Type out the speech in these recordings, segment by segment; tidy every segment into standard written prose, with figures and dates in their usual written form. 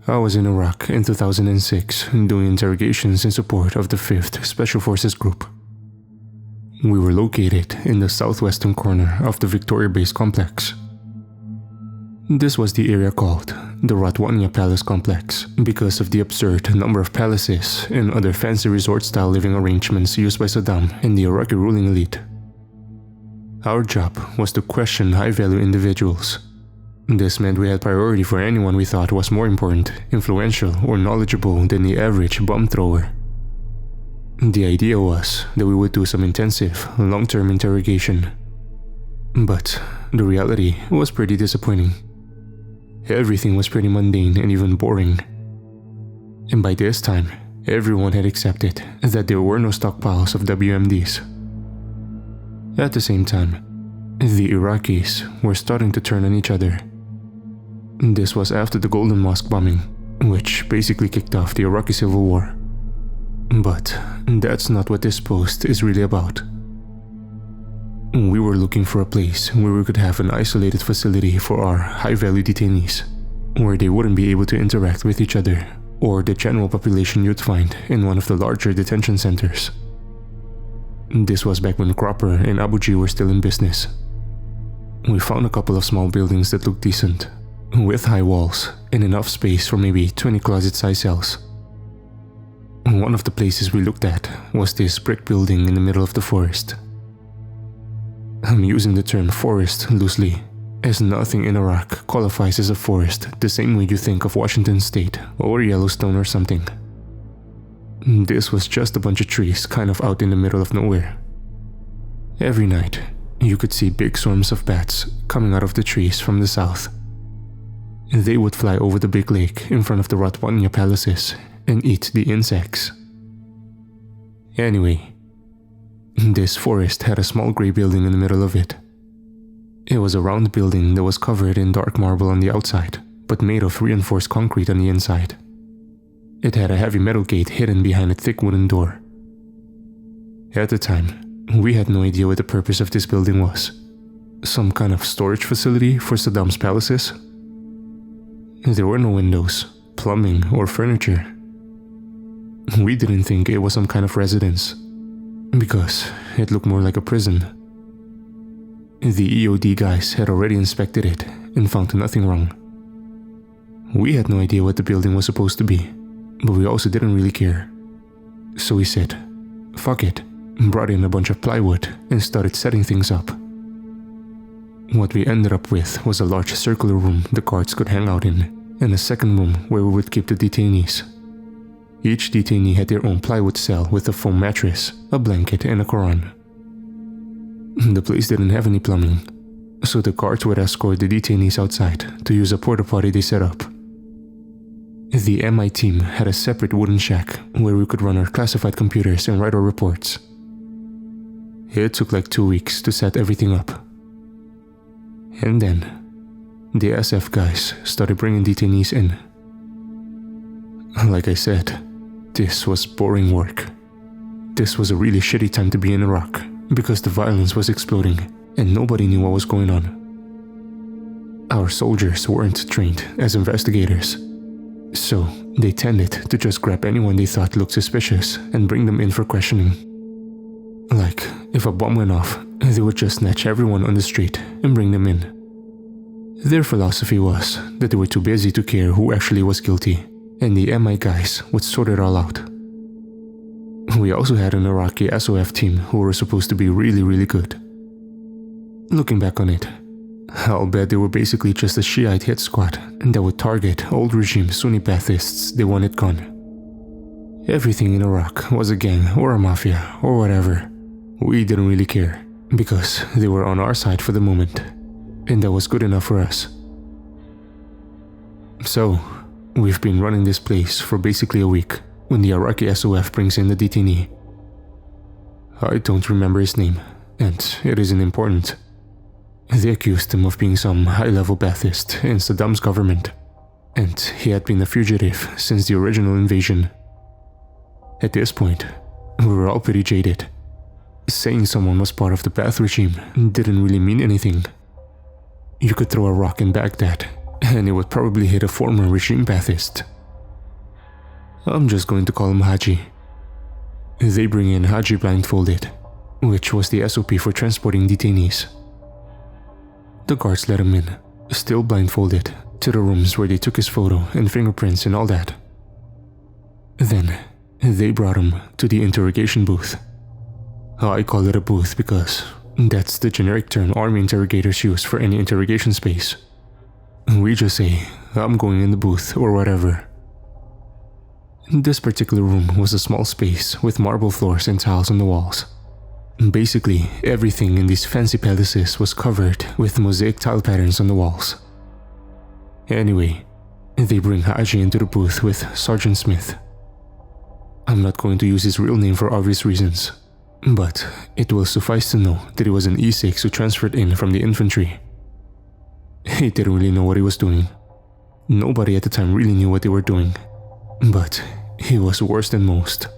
I was in Iraq in 2006 doing interrogations in support of the 5th Special Forces Group. We were located in the southwestern corner of the Victoria Base complex. This was the area called the Ratwania Palace Complex because of the absurd number of palaces and other fancy resort-style living arrangements used by Saddam and the Iraqi ruling elite. Our job was to question high-value individuals. This meant we had priority for anyone we thought was more important, influential, or knowledgeable than the average bomb thrower. The idea was that we would do some intensive, long-term interrogation. But the reality was pretty disappointing. Everything was pretty mundane and even boring. And by this time, everyone had accepted that there were no stockpiles of WMDs. At the same time, the Iraqis were starting to turn on each other. This was after the Golden Mosque bombing, which basically kicked off the Iraqi Civil War. But that's not what this post is really about. We were looking for a place where we could have an isolated facility for our high-value detainees, where they wouldn't be able to interact with each other or the general population you'd find in one of the larger detention centers. This was back when Cropper and Abu G were still in business. We found a couple of small buildings that looked decent, with high walls and enough space for maybe 20 closet-sized cells. One of the places we looked at was this brick building in the middle of the forest. I'm using the term forest loosely, as nothing in Iraq qualifies as a forest the same way you think of Washington State or Yellowstone or something. This was just a bunch of trees kind of out in the middle of nowhere. Every night, you could see big swarms of bats coming out of the trees from the south. They would fly over the big lake in front of the Ratwania palaces and eat the insects. Anyway, this forest had a small grey building in the middle of it. It was a round building that was covered in dark marble on the outside, but made of reinforced concrete on the inside. It had a heavy metal gate hidden behind a thick wooden door. At the time, we had no idea what the purpose of this building was. Some kind of storage facility for Saddam's palaces? There were no windows, plumbing, or furniture. We didn't think it was some kind of residence, because it looked more like a prison. The EOD guys had already inspected it and found nothing wrong. We had no idea what the building was supposed to be, but we also didn't really care. So we said, fuck it, brought in a bunch of plywood and started setting things up. What we ended up with was a large circular room the guards could hang out in, and a second room where we would keep the detainees. Each detainee had their own plywood cell with a foam mattress, a blanket, and a Quran. The place didn't have any plumbing, so the guards would escort the detainees outside to use a porta potty they set up. The MI team had a separate wooden shack where we could run our classified computers and write our reports. It took like 2 weeks to set everything up. And then, the SF guys started bringing detainees in. Like I said, this was boring work. This was a really shitty time to be in Iraq because the violence was exploding and nobody knew what was going on. Our soldiers weren't trained as investigators, so they tended to just grab anyone they thought looked suspicious and bring them in for questioning. Like, if a bomb went off, they would just snatch everyone on the street and bring them in. Their philosophy was that they were too busy to care who actually was guilty, and the MI guys would sort it all out. We also had an Iraqi SOF team who were supposed to be really good. Looking back on it, I'll bet they were basically just a Shiite hit squad that would target old regime Sunni Baathists they wanted gone. Everything in Iraq was a gang or a mafia or whatever. We didn't really care, because they were on our side for the moment, and that was good enough for us. So, we've been running this place for basically a week when the Iraqi SOF brings in the detainee. I don't remember his name, and it isn't important. They accused him of being some high-level Baathist in Saddam's government, and he had been a fugitive since the original invasion. At this point, we were all pretty jaded. Saying someone was part of the Baath regime didn't really mean anything. You could throw a rock in Baghdad, and it would probably hit a former regime Baathist, I'm just going to call him Haji. They bring in Haji blindfolded, which was the SOP for transporting detainees. The guards let him in, still blindfolded, to the rooms where they took his photo and fingerprints and all that. Then, they brought him to the interrogation booth. I call it a booth because that's the generic term army interrogators use for any interrogation space. We just say, I'm going in the booth or whatever. This particular room was a small space with marble floors and tiles on the walls. Basically, everything in these fancy palaces was covered with mosaic tile patterns on the walls. Anyway, they bring Haji into the booth with Sergeant Smith. I'm not going to use his real name for obvious reasons, but it will suffice to know that he was an E6 who transferred in from the infantry. He didn't really know what he was doing. Nobody at the time really knew what they were doing, but he was worse than most.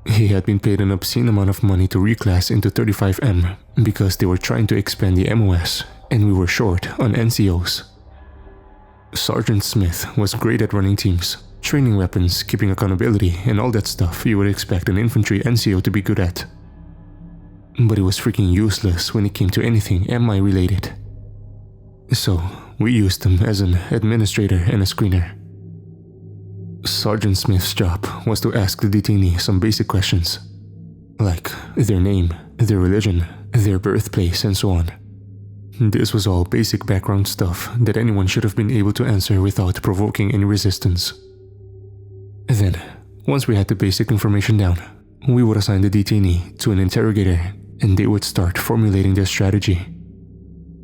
He had been paid an obscene amount of money to reclass into 35M because they were trying to expand the MOS and we were short on NCOs. Sergeant Smith was great at running teams, training weapons, keeping accountability, and all that stuff you would expect an infantry NCO to be good at. But he was freaking useless when it came to anything MI related. So we used him as an administrator and a screener. Sergeant Smith's job was to ask the detainee some basic questions, like their name, their religion, their birthplace, and so on. This was all basic background stuff that anyone should have been able to answer without provoking any resistance. Then, once we had the basic information down, we would assign the detainee to an interrogator and they would start formulating their strategy.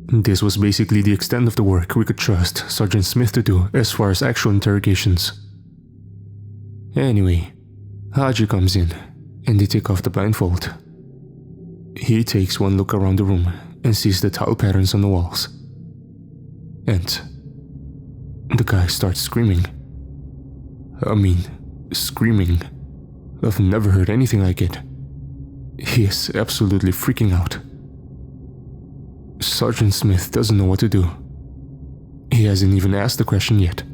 This was basically the extent of the work we could trust Sergeant Smith to do as far as actual interrogations. Anyway, Haji comes in and they take off the blindfold. He takes one look around the room and sees the tile patterns on the walls. And the guy starts screaming. I mean, screaming. I've never heard anything like it. He is absolutely freaking out. Sergeant Smith doesn't know what to do. He hasn't even asked the question yet.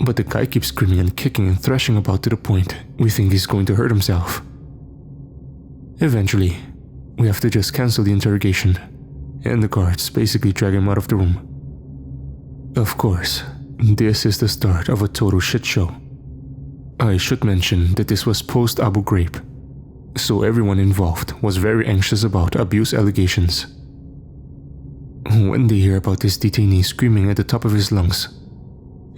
But the guy keeps screaming and kicking and thrashing about to the point we think he's going to hurt himself. Eventually, we have to just cancel the interrogation, and the guards basically drag him out of the room. Of course, this is the start of a total shit show. I should mention that this was post-Abu Ghraib, so everyone involved was very anxious about abuse allegations. When they hear about this detainee screaming at the top of his lungs,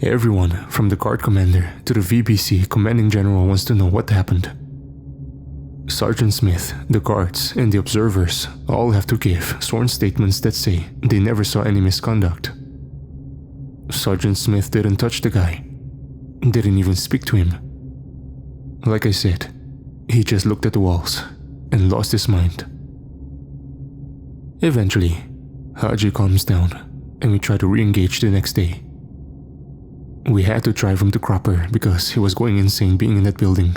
everyone from the guard commander to the VBC commanding general wants to know what happened. Sergeant Smith, the guards, and the observers all have to give sworn statements that say they never saw any misconduct. Sergeant Smith didn't touch the guy, didn't even speak to him. Like I said, he just looked at the walls and lost his mind. Eventually, Haji calms down and we try to re-engage the next day. We had to drive him to Cropper because he was going insane being in that building.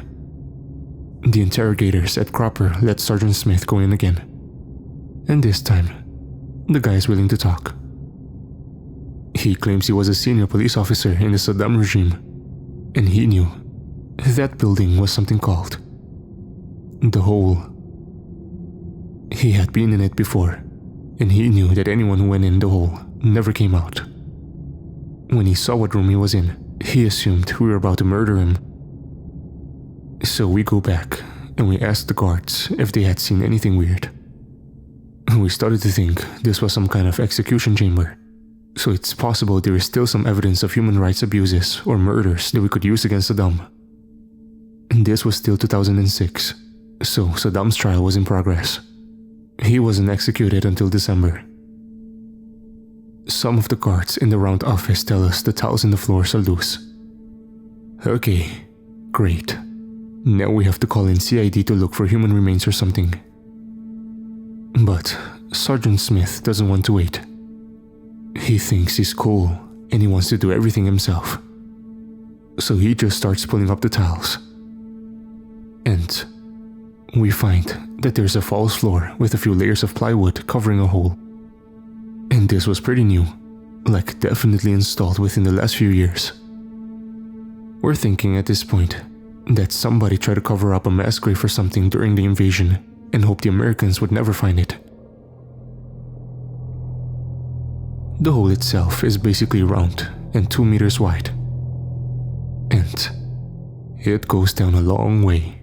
The interrogators at Cropper let Sergeant Smith go in again. And this time, the guy is willing to talk. He claims he was a senior police officer in the Saddam regime, and he knew that building was something called the Hole. He had been in it before, and he knew that anyone who went in the hole never came out. When he saw what room he was in, he assumed we were about to murder him. So we go back and we ask the guards if they had seen anything weird. We started to think this was some kind of execution chamber, so it's possible there is still some evidence of human rights abuses or murders that we could use against Saddam. And this was still 2006, so Saddam's trial was in progress. He wasn't executed until December. Some of the guards in the round office tell us the tiles in the floors are loose. Okay, great. Now we have to call in CID to look for human remains or something. But Sergeant Smith doesn't want to wait. He thinks he's cool and he wants to do everything himself. So he just starts pulling up the tiles. And we find that there's a false floor with a few layers of plywood covering a hole. And this was pretty new, like definitely installed within the last few years. We're thinking at this point that somebody tried to cover up a mass grave or something during the invasion and hoped the Americans would never find it. The hole itself is basically round and 2 meters wide. And it goes down a long way.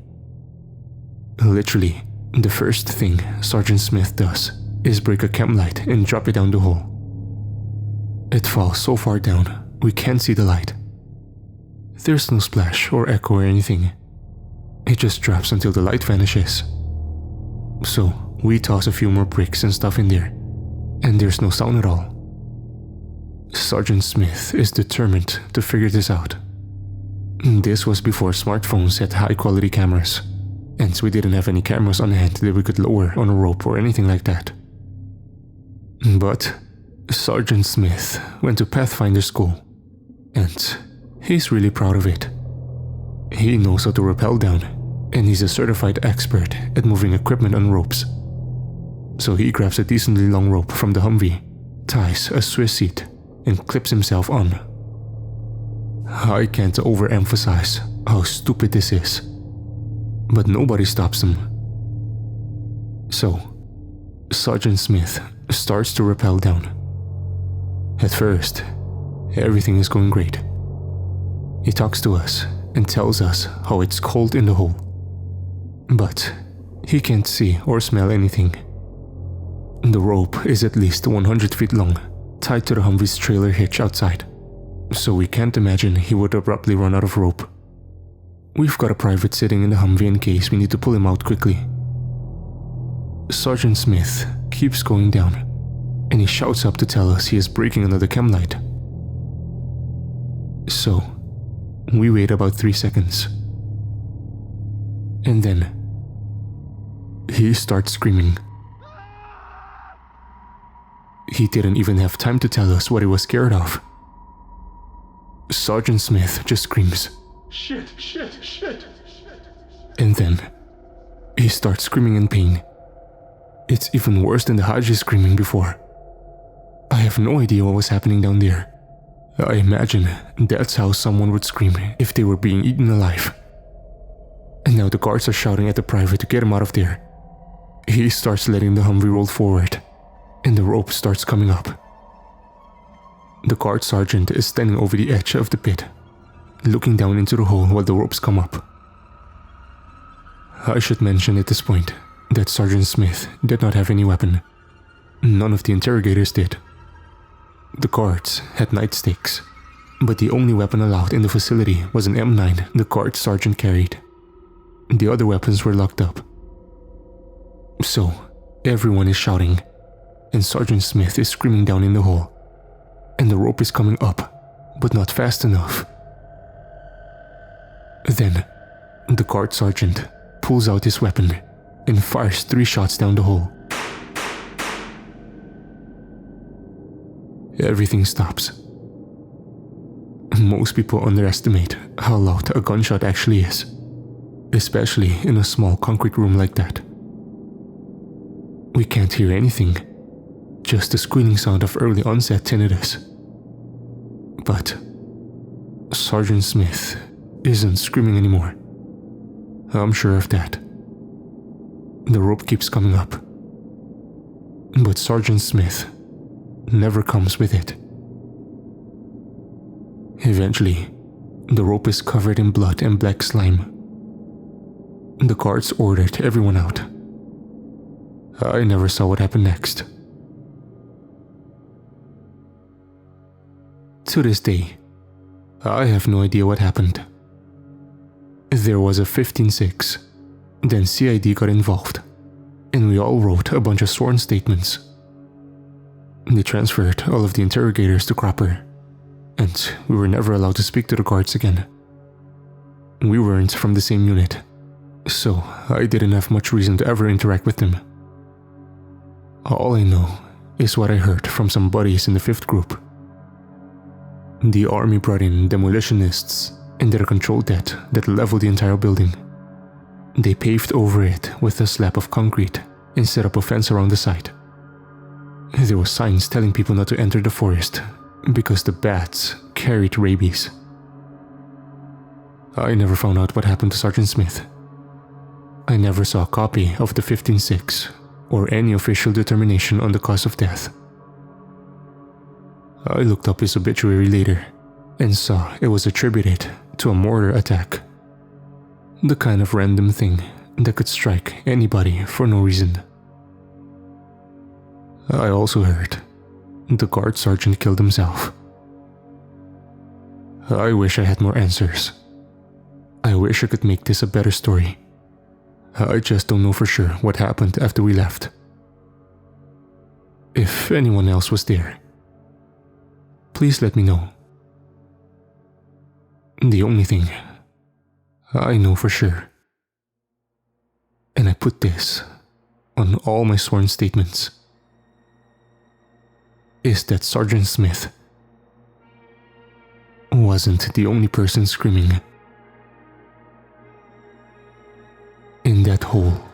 Literally, the first thing Sergeant Smith does is break a chem light and drop it down the hole. It falls so far down, we can't see the light. There's no splash or echo or anything. It just drops until the light vanishes. So we toss a few more bricks and stuff in there, and there's no sound at all. Sergeant Smith is determined to figure this out. This was before smartphones had high-quality cameras, and we didn't have any cameras on hand that we could lower on a rope or anything like that. But Sergeant Smith went to Pathfinder school, and he's really proud of it. He knows how to rappel down, and he's a certified expert at moving equipment on ropes. So he grabs a decently long rope from the Humvee, ties a Swiss seat, and clips himself on. I can't overemphasize how stupid this is, but nobody stops him. So, Sergeant Smith starts to rappel down. At first, everything is going great. He talks to us and tells us how it's cold in the hole, but he can't see or smell anything. The rope is at least 100 feet long, tied to the Humvee's trailer hitch outside, so we can't imagine he would abruptly run out of rope. We've got a private sitting in the Humvee in case we need to pull him out quickly. Sergeant Smith keeps going down, and he shouts up to tell us he is breaking another chem light. So, we wait about 3 seconds. And then, he starts screaming. He didn't even have time to tell us what he was scared of. Sergeant Smith just screams, "Shit, shit, shit." And then, he starts screaming in pain. It's even worse than the Haji screaming before. I have no idea what was happening down there. I imagine that's how someone would scream if they were being eaten alive. And now the guards are shouting at the private to get him out of there. He starts letting the Humvee roll forward, and the rope starts coming up. The guard sergeant is standing over the edge of the pit, looking down into the hole while the ropes come up. I should mention at this point that Sergeant Smith did not have any weapon. None of the interrogators did. The guards had nightsticks, but the only weapon allowed in the facility was an M9 the guard sergeant carried. The other weapons were locked up. So, everyone is shouting, and Sergeant Smith is screaming down in the hole, and the rope is coming up, but not fast enough. Then, the guard sergeant pulls out his weapon and fires 3 shots down the hole. Everything stops. Most people underestimate how loud a gunshot actually is, especially in a small concrete room like that. We can't hear anything, just the squealing sound of early onset tinnitus. But Sergeant Smith isn't screaming anymore. I'm sure of that. The rope keeps coming up, but Sergeant Smith never comes with it. Eventually, the rope is covered in blood and black slime. The guards ordered everyone out. I never saw what happened next. To this day, I have no idea what happened. There was a 15-6, then CID got involved, and we all wrote a bunch of sworn statements. They transferred all of the interrogators to Cropper, and we were never allowed to speak to the guards again. We weren't from the same unit, so I didn't have much reason to ever interact with them. All I know is what I heard from some buddies in the 5th group. The army brought in demolitionists and did a control deck that leveled the entire building. They paved over it with a slab of concrete and set up a fence around the site. There were signs telling people not to enter the forest because the bats carried rabies. I never found out what happened to Sergeant Smith. I never saw a copy of the 15-6 or any official determination on the cause of death. I looked up his obituary later and saw it was attributed to a mortar attack. The kind of random thing that could strike anybody for no reason. I also heard the guard sergeant killed himself. I wish I had more answers. I wish I could make this a better story. I just don't know for sure what happened after we left. If anyone else was there, please let me know. The only thing I know for sure, and I put this on all my sworn statements, is that Sergeant Smith wasn't the only person screaming in that hole.